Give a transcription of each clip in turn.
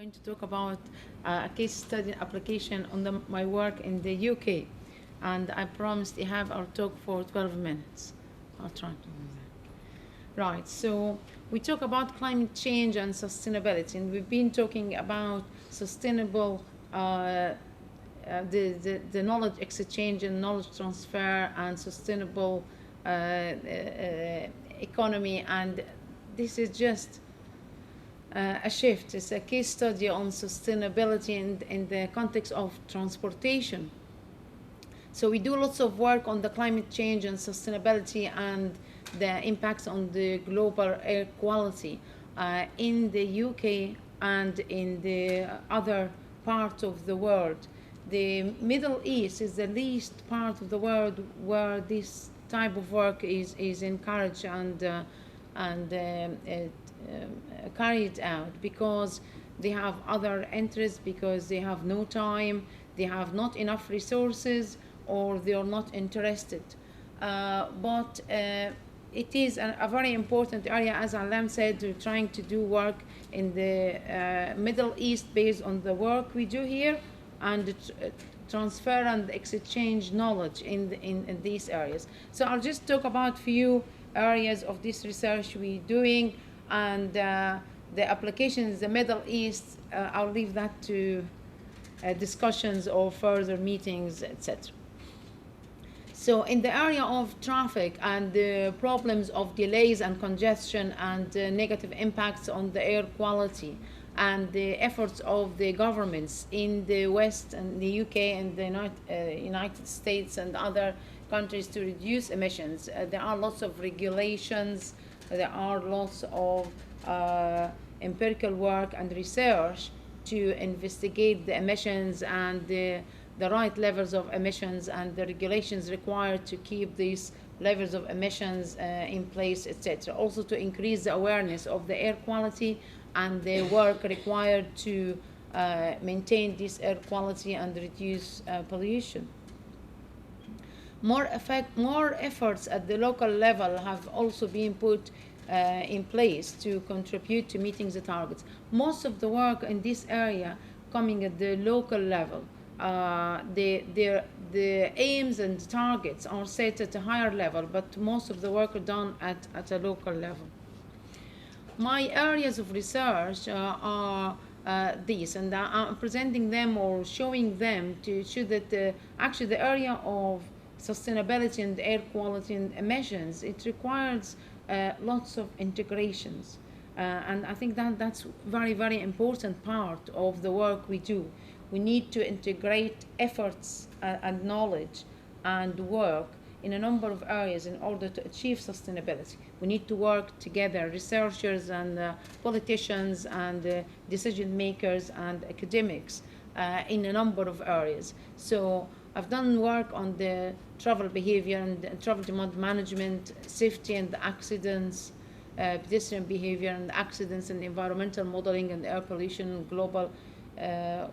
going to talk about a case study application on my work in the UK. And I promised to have our talk for 12 minutes. I'll try to do that. Right, so we talk about climate change and sustainability, and we've been talking about sustainable, the knowledge exchange and knowledge transfer and sustainable economy, and this is just a shift. It's a case study on sustainability in the context of transportation. So we do lots of work on the climate change and sustainability and the impacts on the global air quality in the UK and in the other parts of the world. The Middle East is the least part of the world where this type of work is encouraged and carried out, because they have other interests, because they have no time, they have not enough resources, or they are not interested. But it is a very important area. As Alam said, we're trying to do work in the Middle East based on the work we do here, and transfer and exchange knowledge in these areas. So I'll just talk about few areas of this research we're doing, and the applications in the Middle East. I'll leave that to discussions or further meetings, etc. So in the area of traffic and the problems of delays and congestion and negative impacts on the air quality, and the efforts of the governments in the West and the UK and the United States and other countries to reduce emissions, there are lots of regulations, there are lots of empirical work and research to investigate the emissions and the right levels of emissions and the regulations required to keep these levels of emissions in place, etc. Also to increase the awareness of the air quality and the work required to maintain this air quality and reduce pollution. More efforts at the local level have also been put in place to contribute to meeting the targets. Most of the work in this area coming at the local level. The aims and targets are set at a higher level, but most of the work are done at a local level. My areas of research are these, and I'm presenting them or showing them to show that actually the area of sustainability and air quality and emissions, it requires lots of integrations. And I think that's very, very important part of the work we do. We need to integrate efforts and knowledge and work in a number of areas in order to achieve sustainability. We need to work together, researchers and politicians and decision makers and academics in a number of areas. So I've done work on the travel behavior and travel demand management, safety and accidents, pedestrian behavior and accidents, and environmental modeling and air pollution, global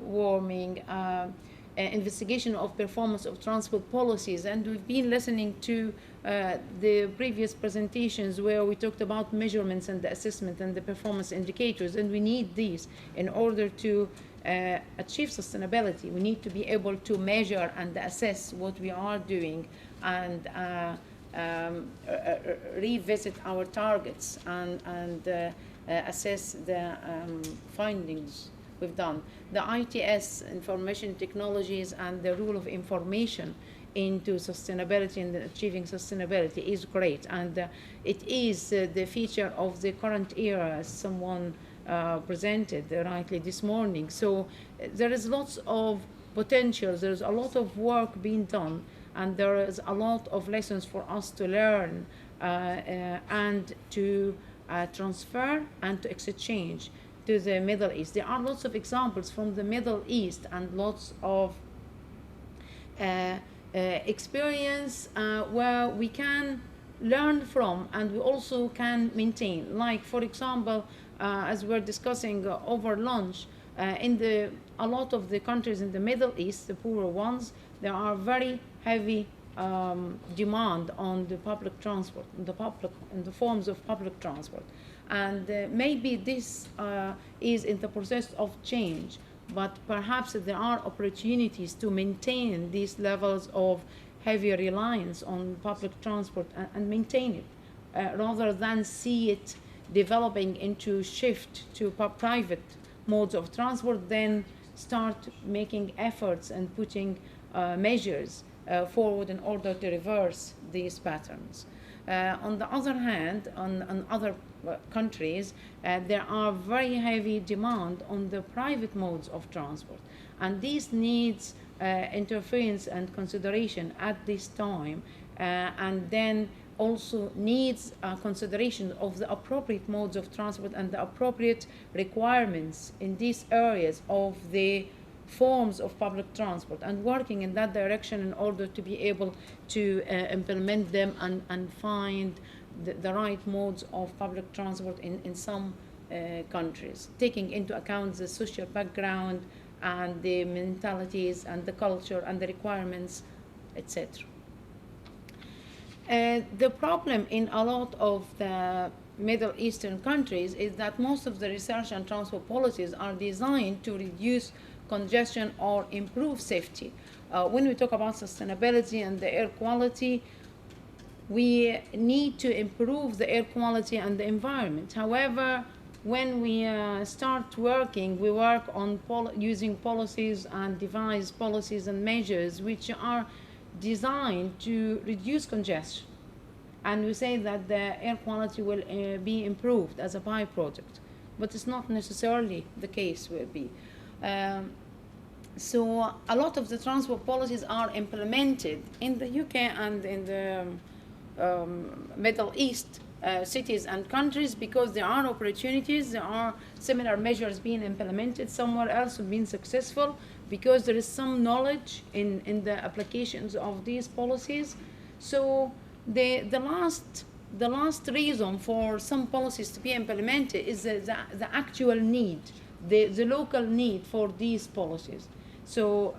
warming, investigation of performance of transport policies. And we've been listening to the previous presentations where we talked about measurements and the assessment and the performance indicators, and we need these in order to achieve sustainability. We need to be able to measure and assess what we are doing and revisit our targets and assess the findings we've done. The ITS, information technologies, and the role of information into sustainability and achieving sustainability is great, and it is the feature of the current era, as someone presented rightly this morning. So there is lots of potential, there's a lot of work being done, and there is a lot of lessons for us to learn and to transfer and to exchange to the Middle East. There are lots of examples from the Middle East and lots of experience where we can learn from and we also can maintain. Like, for example, as we're discussing over lunch, in a lot of the countries in the Middle East, the poorer ones, there are very heavy demand on the public transport, in the forms of public transport. And maybe this is in the process of change, but perhaps there are opportunities to maintain these levels of heavy reliance on public transport and maintain it, rather than see it developing into shift to private modes of transport, then start making efforts and putting measures forward in order to reverse these patterns. On the other hand, on other countries, there are very heavy demand on the private modes of transport, and this needs interference and consideration at this time, and then also needs consideration of the appropriate modes of transport and the appropriate requirements in these areas of the forms of public transport, and working in that direction in order to be able to implement them and find the right modes of public transport in some countries, taking into account the social background and the mentalities and the culture and the requirements, etc. The problem in a lot of the Middle Eastern countries is that most of the research and transport policies are designed to reduce congestion or improve safety. When we talk about sustainability and the air quality, we need to improve the air quality and the environment. However, when we start working, we work on using policies and devise policies and measures which are designed to reduce congestion. And we say that the air quality will be improved as a byproduct, but it's not necessarily the case will be. So a lot of the transport policies are implemented in the UK and in the Middle East cities and countries because there are opportunities, there are similar measures being implemented somewhere else who've been successful, because there is some knowledge in the applications of these policies. So the last reason for some policies to be implemented is the actual need, the local need for these policies. So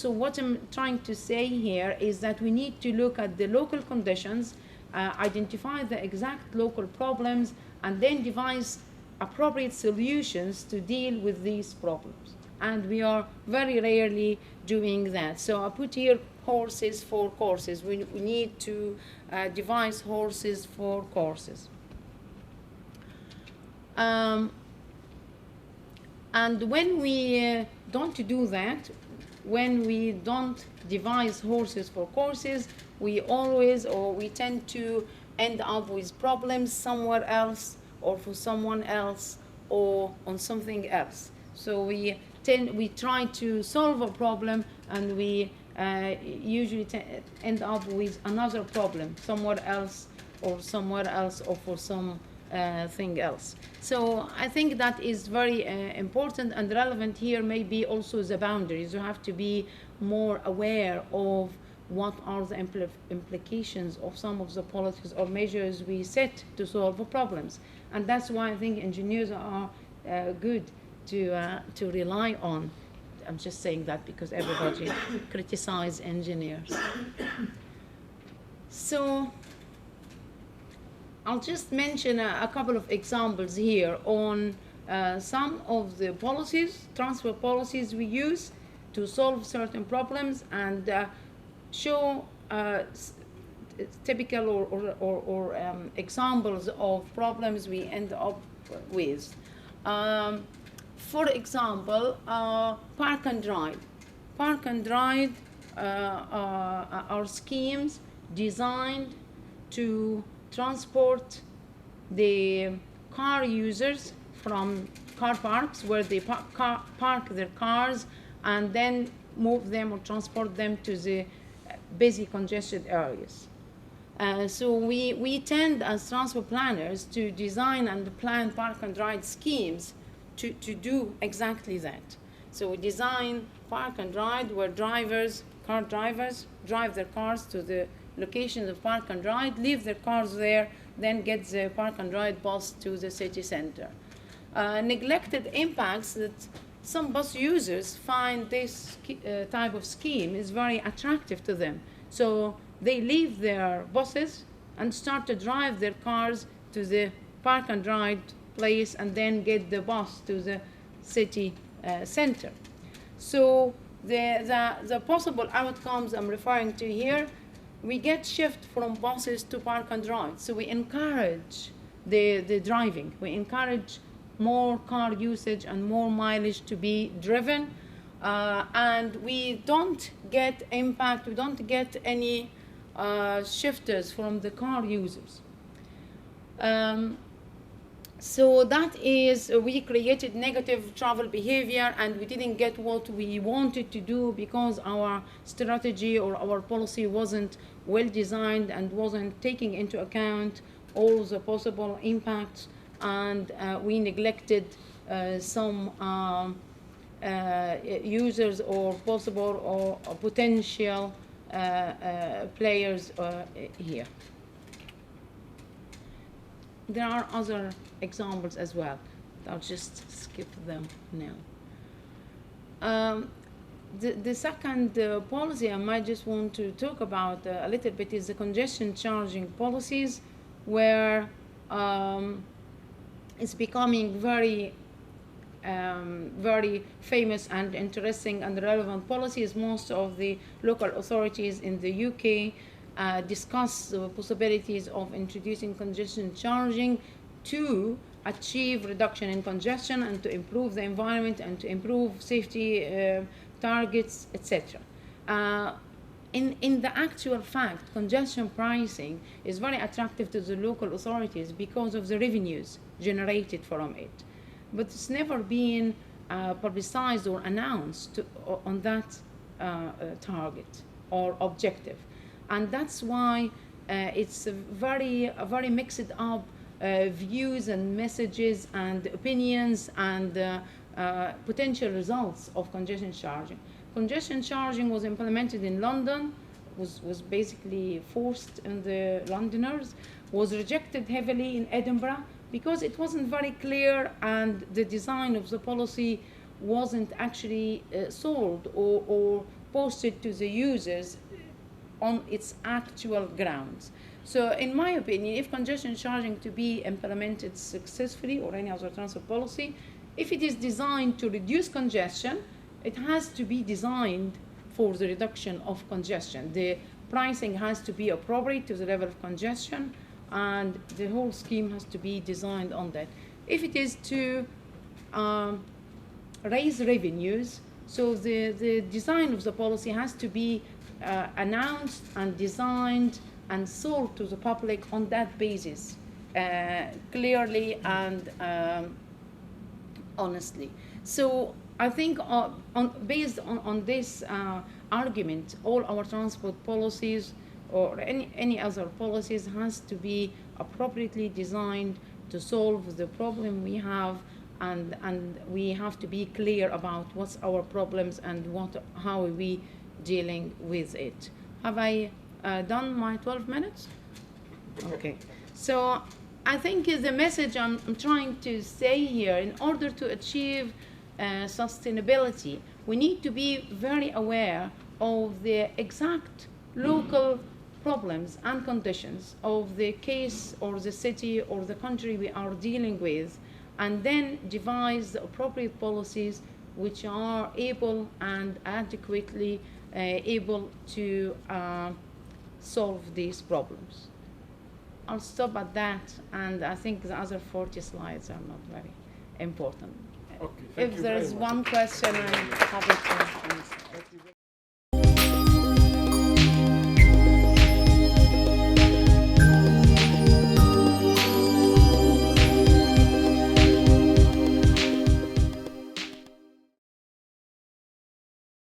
what I'm trying to say here is that we need to look at the local conditions, identify the exact local problems, and then devise appropriate solutions to deal with these problems. And we are very rarely doing that. So I put here horses for courses. We need to devise horses for courses. And when we don't do that, when we don't devise horses for courses, we tend to end up with problems somewhere else, or for someone else, or on something else. So we try to solve a problem, and we usually end up with another problem somewhere else, or for some thing else. So I think that is very important and relevant here. Maybe also the boundaries. You have to be more aware of what are the implications of some of the policies or measures we set to solve the problems. And that's why I think engineers are good to rely on. I'm just saying that because everybody criticizes engineers. So I'll just mention a couple of examples here on some of the policies, transport policies we use to solve certain problems, and show typical or examples of problems we end up with. For example, park and ride. Park and ride are schemes designed to transport the car users from car parks where they park their cars, and then move them or transport them to the busy congested areas. So we tend as transport planners to design and plan park and ride schemes to do exactly that. So we design park and ride where car drivers drive their cars to the locations of park and ride, leave their cars there, then get the park and ride bus to the city center. Neglected impacts that some bus users find this type of scheme is very attractive to them. So they leave their buses and start to drive their cars to the park and ride place and then get the bus to the city center. So the possible outcomes I'm referring to here, we get shift from buses to park and ride. So we encourage the driving. We encourage more car usage and more mileage to be driven. And we don't get impact, we don't get any shifters from the car users. So that is, we created negative travel behavior, and we didn't get what we wanted to do because our strategy or our policy wasn't well designed and wasn't taking into account all the possible impacts, and we neglected some users or possible or potential players here. There are other examples as well. I'll just skip them now. The second policy I might just want to talk about a little bit is the congestion charging policies, where it's becoming very famous and interesting and relevant policies. Most of the local authorities in the UK discuss the possibilities of introducing congestion charging to achieve reduction in congestion and to improve the environment and to improve safety targets, etc. In the actual fact, congestion pricing is very attractive to the local authorities because of the revenues generated from it. But it's never been publicized or announced on that target or objective. And that's why it's a very mixed up views and messages and opinions and potential results of congestion charging. Congestion charging was implemented in London, was basically forced on the Londoners, was rejected heavily in Edinburgh because it wasn't very clear and the design of the policy wasn't actually sold or posted to the users on its actual grounds. So in my opinion, if congestion charging to be implemented successfully, or any other transport policy, if it is designed to reduce congestion, it has to be designed for the reduction of congestion. The pricing has to be appropriate to the level of congestion, and the whole scheme has to be designed on that. If it is to raise revenues, so the design of the policy has to be announced and designed and sold to the public on that basis, clearly and honestly. So I think based on this argument, all our transport policies or any other policies has to be appropriately designed to solve the problem we have, and we have to be clear about what's our problems and how are we dealing with it. Have I done my 12 minutes? Okay. So I think the message I'm trying to say here, in order to achieve sustainability, we need to be very aware of the exact local problems and conditions of the case or the city or the country we are dealing with, and then devise the appropriate policies which are able and adequately able to solve these problems. I'll stop at that, and I think the other 40 slides are not very important. Okay, if there is one question, I'm happy to answer.